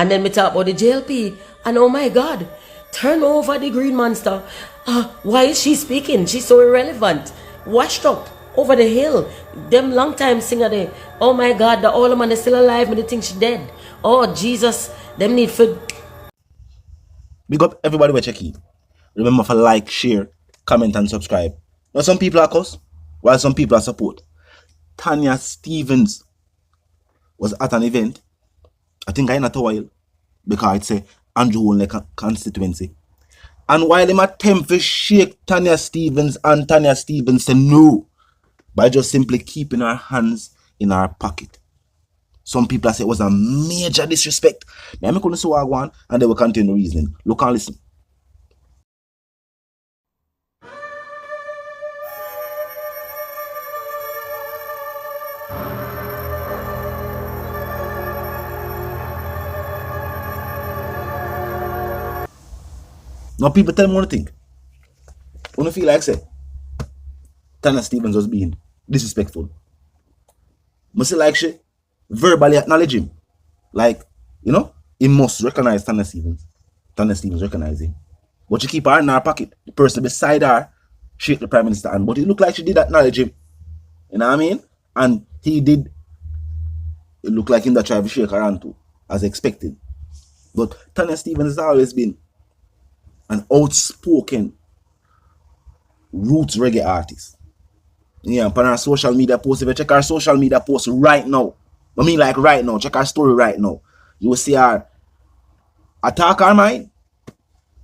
And then we talk about the JLP. And oh my God, turn over the green monster. Why is she speaking? She's so irrelevant. Washed up over the hill. Them long time singer there. Oh my God, the old man is still alive and they think she dead. Oh Jesus, them need food. Big up everybody we check it. Remember to like, share, comment and subscribe. Now some people are cuss, while some people are support. Tanya Stephens was at an event. I think I not a while because it's a Andrew only constituency. And while them attempt to shake Tanya Stephens and Tanya Stephens say no by just simply keeping her hands in her pocket. Some people say it was a major disrespect. I'm going to say what I want and they will continue reasoning. Look and listen. Now people tell me what to think. When I feel like say Tanya Stephens was being disrespectful. I say like she verbally acknowledge him. Like, you know, he must recognize Tanya Stephens. Tanya Stephens recognize him. But she keep her in her pocket. The person beside her shake the Prime Minister hand. But it looked like she did acknowledge him. You know what I mean? And he did. It looked like him that tried to shake her hand too, as expected. But Tanya Stephens has always been an outspoken roots reggae artist. Yeah, upon our social media posts, if you check our social media posts right now, I mean like right now, check our story right now, you will see her attack our mind,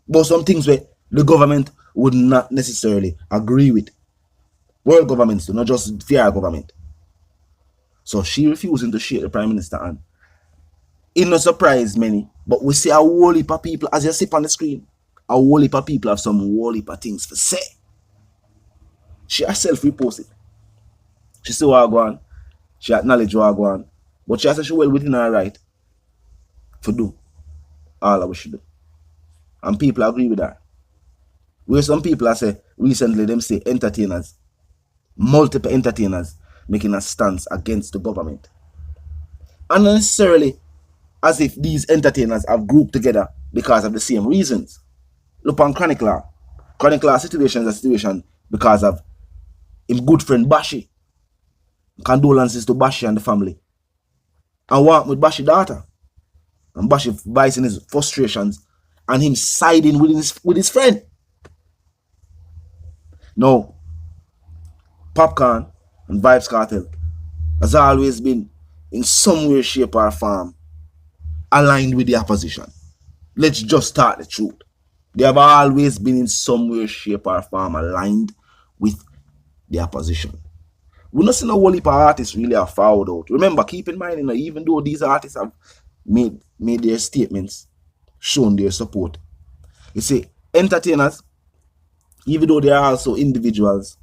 but some things where the government would not necessarily agree with. World governments do, not just fear government. So she refusing to shake the Prime Minister hand. It no surprise many, but we see a whole heap of people, as you see on the screen, a whole heap of people have some whole heap of things to say. She herself reposted. She said what go on. She acknowledged what go on. But she said she well within her right to do all that we should do. And people agree with her. Where some people say recently them say entertainers, multiple entertainers making a stance against the government. And not necessarily as if these entertainers have grouped together because of the same reasons. Look on Chronic Law. Chronic Law situation is a situation because of him good friend Bashi. Condolences to Bashi and the family. And what with Bashi daughter. And Bashi voicing his frustrations and him siding with his friend. Now, Popcorn and Vibes Cartel has always been in some way, shape or form aligned with the opposition. Let's just start the truth. They have always been in some way, shape or form aligned with the opposition. We're not seeing a whole heap of artists really are fouled out. Remember, keep in mind, even though these artists have made their statements, shown their support. You see, entertainers, even though they are also individuals,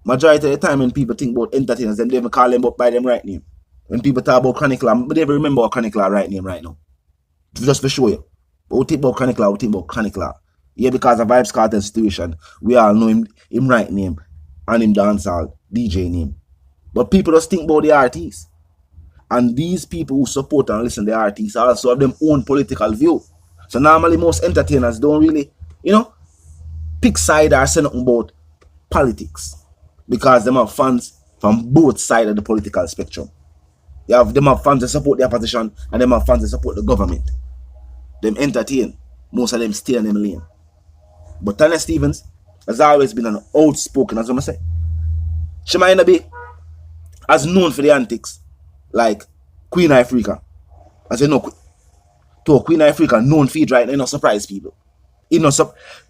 majority of the time when people think about entertainers, they even call them up by them right name. When people talk about Chronic Law, but they even remember what Chronic Law right name right now. Just to show you. But we think about Chronic Law, we think about Chronic Law. Yeah, because of Vibes Cartel situation, we all know him right name and him dancehall DJ name. But people just think about the artists. And these people who support and listen to the artists also have their own political view. So normally most entertainers don't really, pick side or say nothing about politics. Because them have fans from both sides of the political spectrum. Them have fans that support the opposition and them have fans that support the government. Them entertain. Most of them stay in them lane. But Tanya Stephens has always been an outspoken, as I say. She might not be as known for the antics like Queen Africa. As you know, to Queen Africa known for it right now, it not surprise people.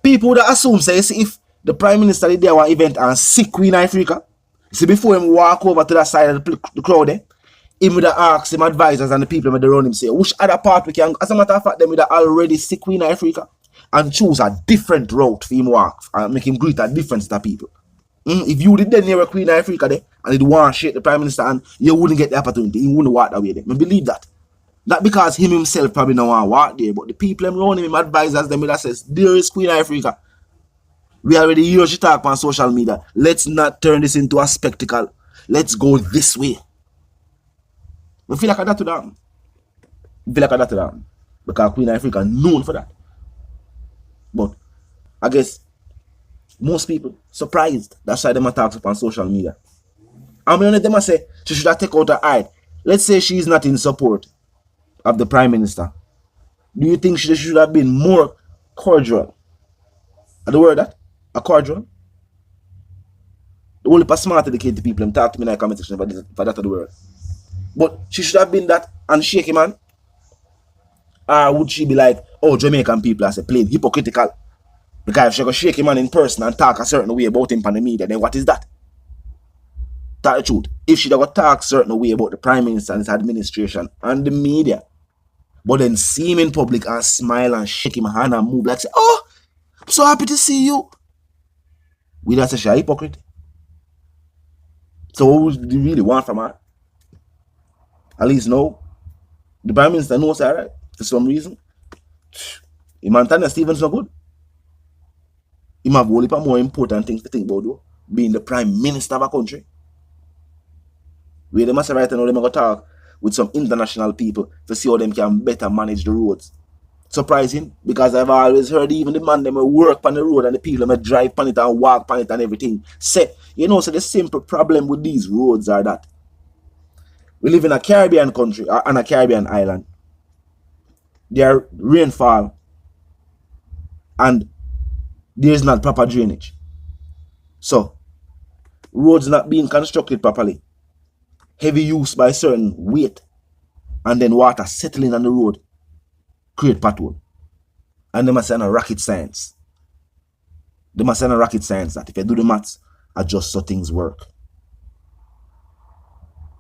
People would assume, say, if the Prime Minister did there one event and see Queen Africa, see before him walk over to that side of the crowd there, him would ask him advisors and the people that around him say, which other part we can, as a matter of fact, them would already see Queen Africa and choose a different route for him walk and make him greet a different set of people. If you did then near Queen Africa there and did want to shake the Prime Minister and you wouldn't get the opportunity, you wouldn't walk that way there. I believe that. Not because him himself probably don't want to walk there, but the people around him, advisors, them that says, there is Queen Africa. We already hear she talk on social media. Let's not turn this into a spectacle. Let's go this way. We feel like that to them. feel like that to them. Because Queen Africa known for that. But I guess most people surprised. That's why them attacks up on social media. I mean, them say she should have taken out her hide. Let's say she's not in support of the Prime Minister. Do you think she should have been more cordial? The word that? A cordial? The only smart educated people talk to me in the comment section for that of the word. But she should have been that and shaky man. Or would she be like, oh, Jamaican people are plain hypocritical? Because if she go shake him man in person and talk a certain way about him on the media, then what is that? Tell the truth. If she go talk a certain way about the Prime Minister and his administration and the media, but then see him in public and smile and shake him hand and move like say, oh, I'm so happy to see you. We don't say she's a hypocrite. So what would you really want from her? At least no. The Prime Minister knows her, right? For some reason. Tanya Stephens not good. He have a whole heap of more important things to think about though. Being the Prime Minister of a country. Where they must right now, they going to talk with some international people to see how them can better manage the roads. Surprising, because I've always heard even the man them will work on the road and the people them drive on it and walk on it and everything. Say, so the simple problem with these roads are that we live in a Caribbean country, on a Caribbean island. There rainfall and there is not proper drainage. So, roads not being constructed properly. Heavy use by certain weight and then water settling on the road create pothole. And they must say no rocket science. They must say no rocket science that if you do the maths, adjust so things work.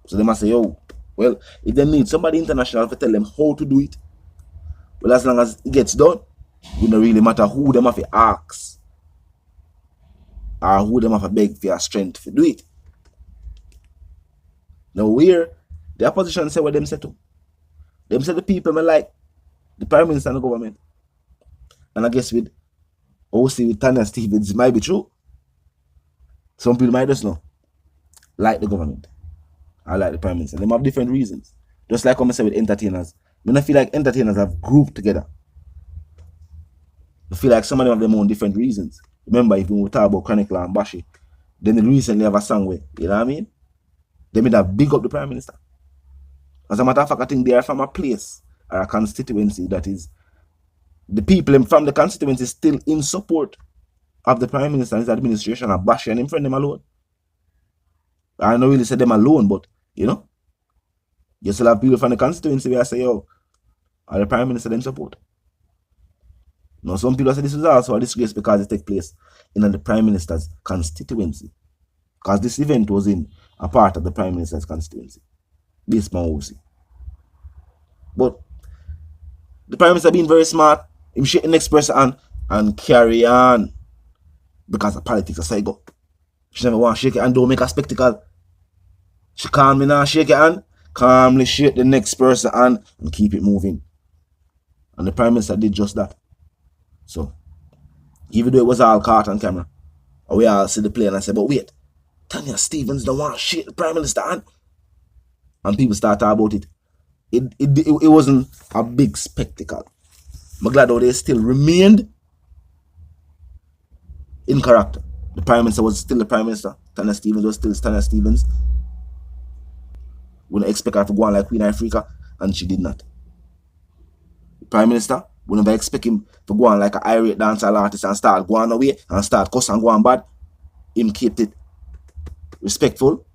So they must say, yo, well, if they need somebody international to tell them how to do it, well, as long as it gets done, it don't really matter who them have to ask or who them have to beg for your strength to do it. Now where the opposition say what them say to. Them say the people may like the Prime Minister and the government. And I guess with OC with Tanya Stephens, it might be true. Some people might just know. Like the government. I like the Prime Minister. They have different reasons. Just like I say with entertainers. I feel like entertainers have grouped together. I feel like some of them have their own different reasons. Remember, if we talk about Chronicle and Bashi, then they recently have a song where, you know what I mean? They made a big up the Prime Minister. As a matter of fact, I think they are from a place or a constituency that is the people from the constituency still in support of the Prime Minister and his administration are Bashi and him friend them alone. I don't really say them alone, but you still have people from the constituency where I say, yo, are the Prime Minister them support? Now, some people say this is also a disgrace because it takes place in the Prime Minister's constituency. Because this event was in a part of the Prime Minister's constituency. Based on OC. But the Prime Minister being very smart, him shake the next person and carry on. Because of politics, that's how it go. She never want to shake it and don't make a spectacle. She calmly now shake it and calmly shake the next person and keep it moving. And the Prime Minister did just that. So, even though it was all caught on camera, we all see the play and I said, but wait, Tanya Stephens don't want to shake the Prime Minister and people start talking about it. It wasn't a big spectacle. I'm glad how they still remained in character. The Prime Minister was still the Prime Minister. Tanya Stephens was still Tanya Stephens. We don't expect her to go on like Queen Africa, and she did not. The Prime Minister, we never expect him to go on like an irate dancehall artist and start going away and start cuss and go on bad. Him kept it respectful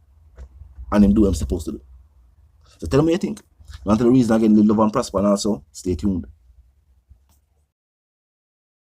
and him do what I'm supposed to do. So tell me what you think. You want to the reason again, live, love and prosper, and also stay tuned.